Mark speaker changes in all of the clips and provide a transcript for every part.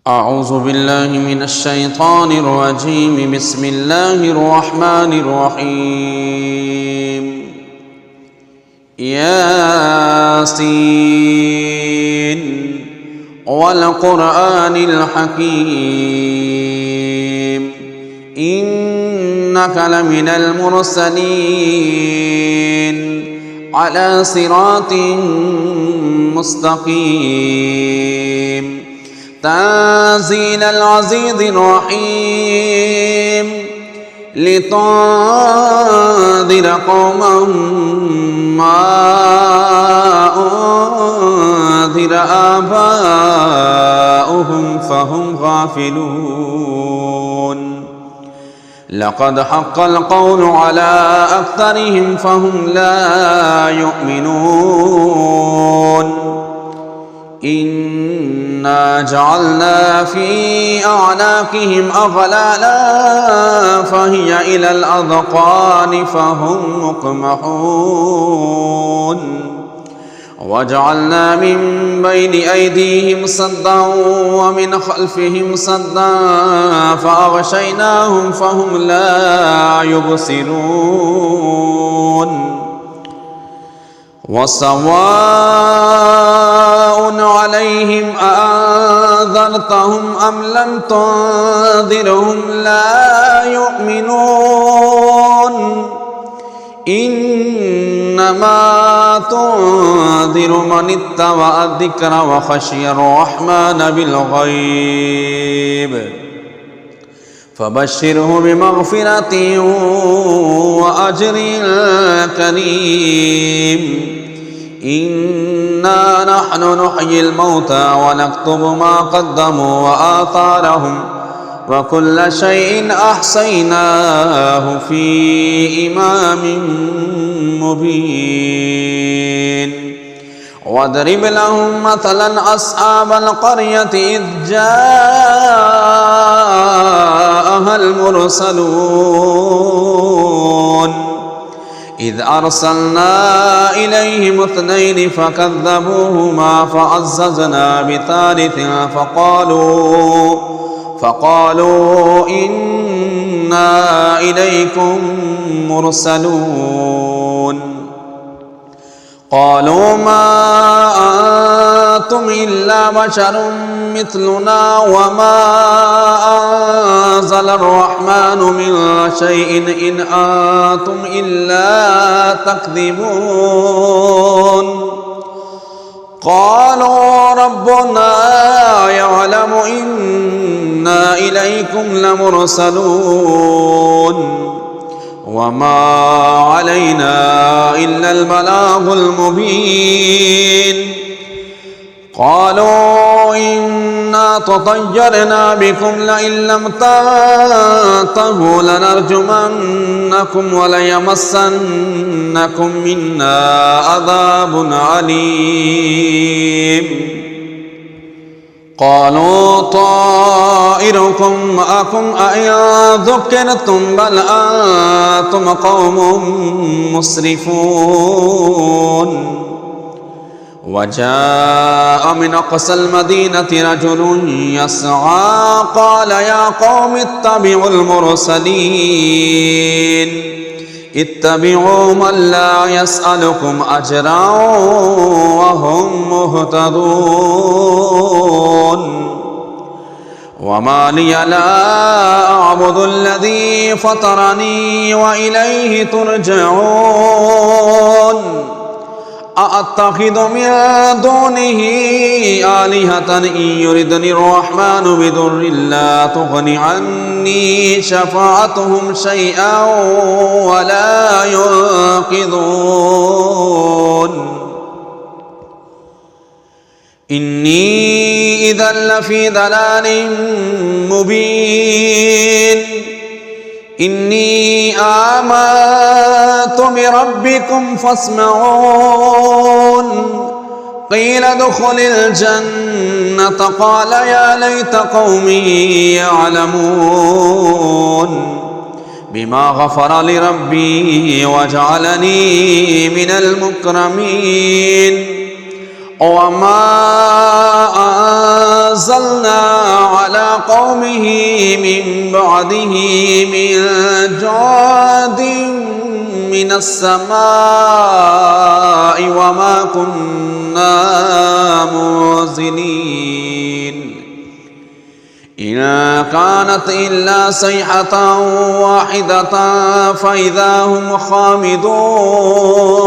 Speaker 1: أعوذ بالله من الشيطان الرجيم. بسم الله الرحمن الرحيم. ياسين والقرآن الحكيم إنك لمن المرسلين على صراط مستقيم تنزيل العزيز الرحيم لتنذر قوما ما أنذر آباؤهم فهم غافلون. لقد حق القول على أكثرهم فهم لا يؤمنون. إنا جعلنا في أعناقهم أغلالا فهي إلى الأذقان فهم مقمحون. وجعلنا من بين أيديهم سدا ومن خلفهم سدا فأغشيناهم فهم لا يبصرون. وسواء عليهم أأنذرتهم أم لم تنذرهم لا يؤمنون. إنما تنذر من اتبع الذكر وخشي الرحمن بالغيب فبشره بمغفرة وأجر كريم. إنا نحن نحيي الموتى ونكتب ما قدموا وآثارهم وكل شيء أحصيناه في إمام مبين. واضرب لهم مثلا أصحاب القرية إذ جاءها المرسلون إذ أرسلنا إليهم اثنين فكذبوهما فعززنا بثالث فقالوا إنا إليكم مرسلون. قالوا ما أنتم إلا بشر مثلنا وما أنزل الرحمن من شيء إن أنتم إلا تكذبون. قالوا ربنا يعلم إنا إليكم لمرسلون وما علينا إلا البلاغ المبين. قالوا إنا تطيرنا بكم لئن لم تنتهوا لنرجمنكم وليمسنكم منا عذاب عليم. قالوا طائركم معكم أئن ذكرتم بل أنتم قوم مسرفون. وجاء من أقصى المدينة رجل يسعى قال يا قوم اتبعوا المرسلين اتبعوا من لا يسألكم أجرا وهم مهتدون. وما لي لا أعبد الذي فطرني وإليه ترجعون. أأتخذ من دونه آلهة إن يردني الرحمن بضر لا تغن عني شفاعتهم شيئا ولا ينقذون. إني إذا لفي ضلال مبين. إني آمنت بربكم فاسمعون. قيل ادخل الجنة قال يا ليت قومي يعلمون بما غفر لربي وجعلني من المكرمين. وما أنزلنا قومه من بعده من جند من السماء وما كنا منزلين إن كانت إلا صيحة واحدة فإذا هم خامدون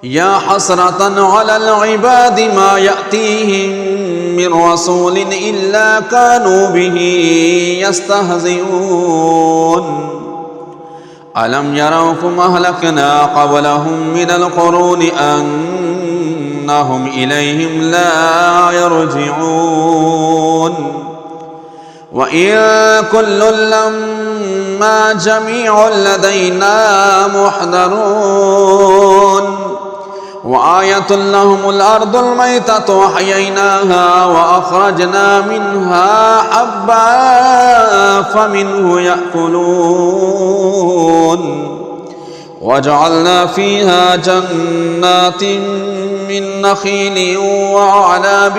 Speaker 1: يا حسرة على العباد ما يأتيهم من رسول إلا كانوا به يستهزئون ألم يروكم أهلكنا قبلهم من القرون أنهم إليهم لا يرجعون وإن كل لما جميع لدينا محضرون وآية لهم الأرض الميتة أحييناها وأخرجنا منها حبا فمنه يأكلون وجعلنا فيها جنات من نخيل وأعناب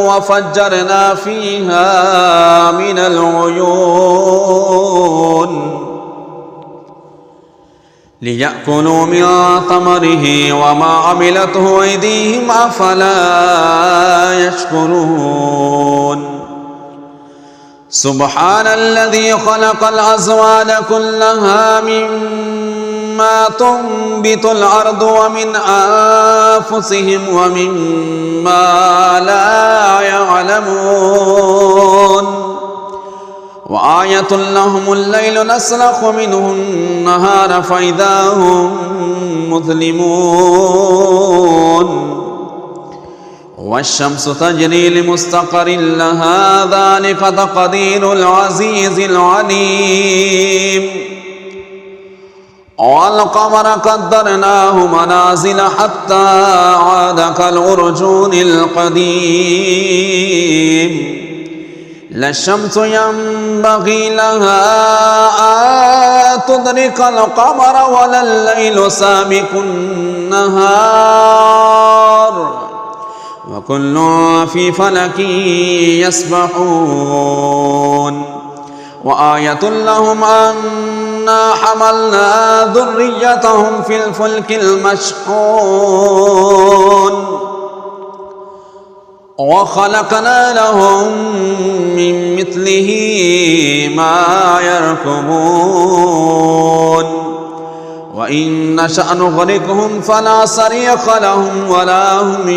Speaker 1: وفجرنا فيها من العيون ليأكلوا من ثمره وما عملته أيديهم أفلا يشكرون سبحان الذي خلق الأزواج كلها مما تنبت الأرض ومن أنفسهم ومما لا يعلمون وآية لهم الليل نسلخ منه النهار فإذا هم مظلمون والشمس تجري لمستقر لها ذلك تقدير العزيز العليم والقمر قدرناه منازل حتى عاد كالعرجون القديم لا الشمس ينبغي لها أن تدرك القمر ولا الليل سابق النهار وكل في فلك يسبحون وآية لهم أنا حملنا ذريتهم في الفلك المشحون وخلقنا لهم من مثله ما يركبون وإن نشأ نغرقهم فلا صريخ لهم ولا هم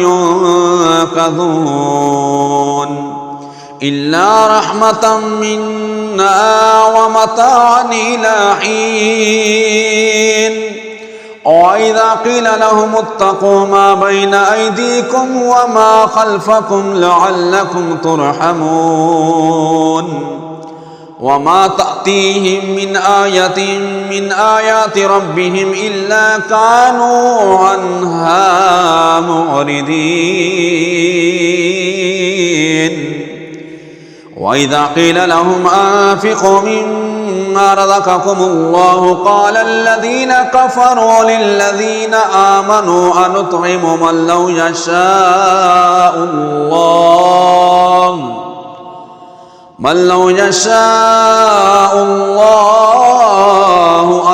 Speaker 1: ينقذون إلا رحمة منا ومتاعا إلى حين وإذا قيل لهم اتقوا ما بين أيديكم وما خلفكم لعلكم ترحمون وما تأتيهم من آية من آيات ربهم إلا كانوا عنها معرضين وإذا قيل لهم أنفقوا مما رزقكم الله قال الذين كفروا للذين آمنوا أنطعم من لو يشاء الله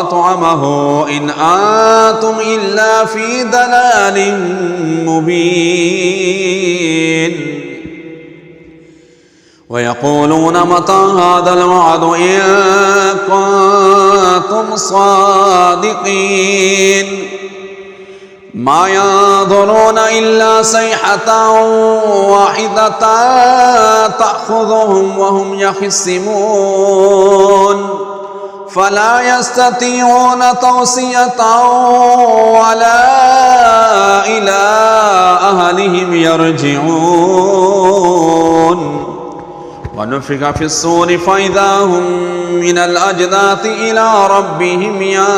Speaker 1: أطعمه إن أنتم إلا في ضلال مبين ويقولون متى هذا الوعد إن كنتم صادقين ما ينظرون إلا صيحة واحدة تأخذهم وهم يخصمون فلا يستطيعون توصية ولا إلى أهلهم يرجعون ونفخ في الصور فإذا هم من الأجداث إلى ربهم ينسلون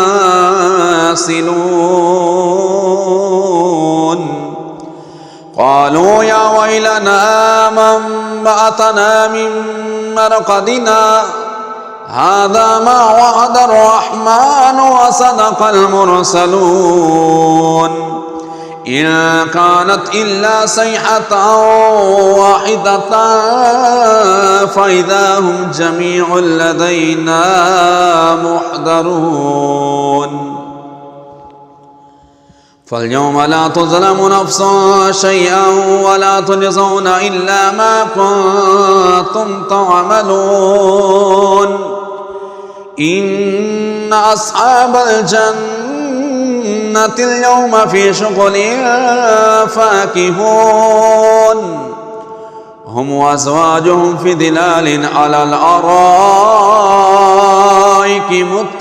Speaker 1: قالوا يا ويلنا من بعثنا من مرقدنا هذا ما وعد الرحمن وصدق المرسلون إن كانت إلا صيحة واحدة فإذا هم جميع لدينا محضرون فاليوم لا تظلم نفس شيئا ولا تجزون إلا ما كنتم تعملون إن أصحاب الجنة اليوم في شغل فاكهون هم وأزواجهم في ظلال على الأرائك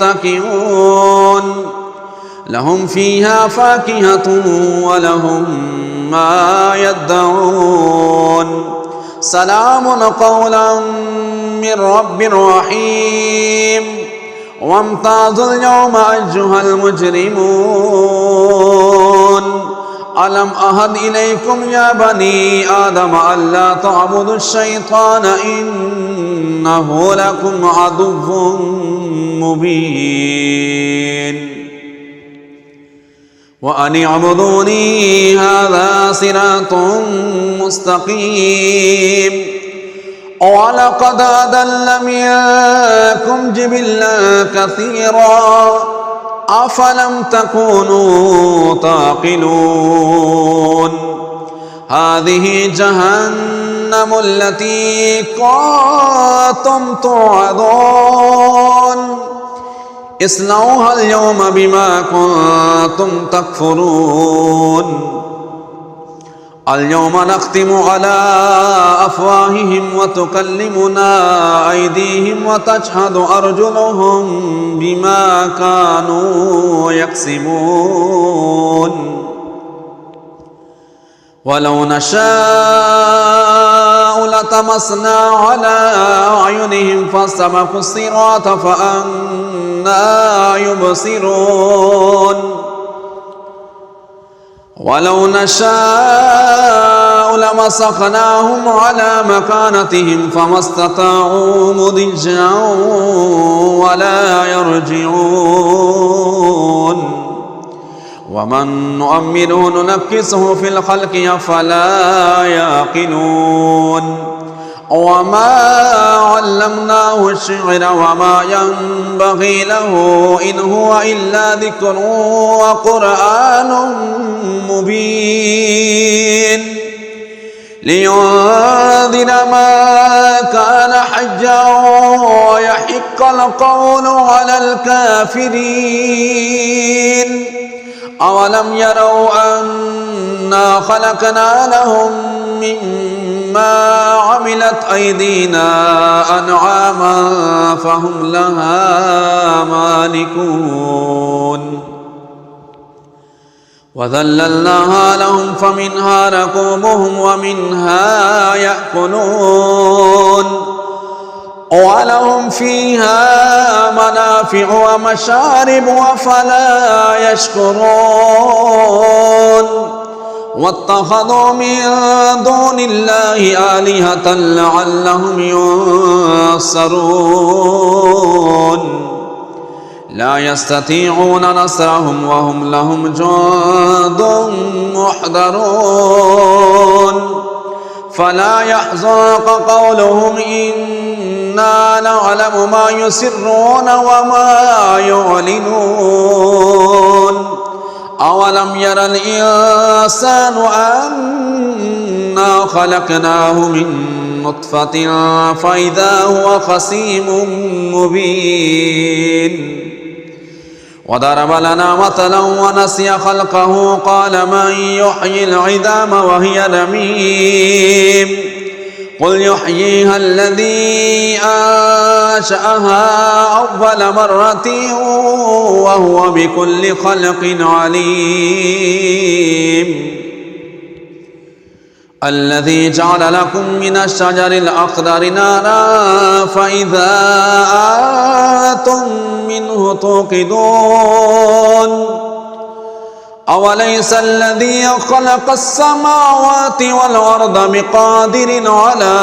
Speaker 1: متكئون لهم فيها فاكهة ولهم ما يدعون سلام قولا من رب رحيم وامتازوا اليوم أيها المجرمون ألم أهد إليكم يا بني آدم ألا تعبدوا الشيطان إنه لكم عدو مبين وأن اعبدوني هذا صراط مستقيم ولقد أضل منكم جبلا كثيرا أفلم تكونوا تعقلون هذه جهنم التي كنتم توعدون اصلوها اليوم بما كنتم تكفرون اليوم نختم على أفواههم وتكلمنا أيديهم وتشهد أرجلهم بما كانوا يكسبون ولو نشاء لطمسنا على أعينهم فاستبقوا الصراط فأنى يبصرون ولو نشاء لمسخناهم على مكانتهم فما استطاعوا مضجا ولا يرجعون ومن نؤمره ننكسه في الخلق أفلا يعقلون وما علمناه الشعر وما ينبغي له إن هو إلا ذكر وقرآن مبين لينذر ما كان حجا ويحق القول على الكافرين أولم يروا أنا خلقنا لهم مما عملت أيدينا أنعاما فهم لها مالكون وذللناها لهم فمنها ركوبهم ومنها يأكلون ولهم فيها منافع ومشارب وفلا يشكرون واتخذوا من دون الله آلهة لعلهم ينصرون لا يستطيعون نصرهم وهم لهم جند محضرون فلا يحزنك قولهم إنا نعلم ما يسرون وما يعلنون أولم ير الإنسان أنا خلقناه من نطفة فإذا هو خصيم مبين وضرب لنا مثلا ونسي خلقه قال من يحيي العظام وهي رميم قل يحييها الذي أنشأها أول مرة وهو بكل خلق عليم الذي جعل لكم من الشجر الأخضر نارا فإذا آتم منه توقدون أوليس الذي خلق السماوات والأرض بقادر على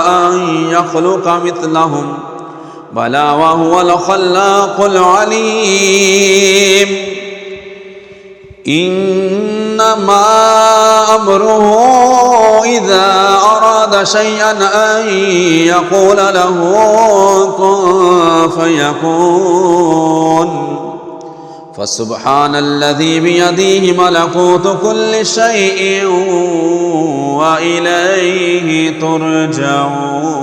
Speaker 1: أن يخلق مثلهم بلى وهو الخلاق العليم إنما أمره إذا أراد أراد شيئا أن يقول له كن فيكون. فسبحان الذي بيده ملكوت كل شيء وإليه ترجعون.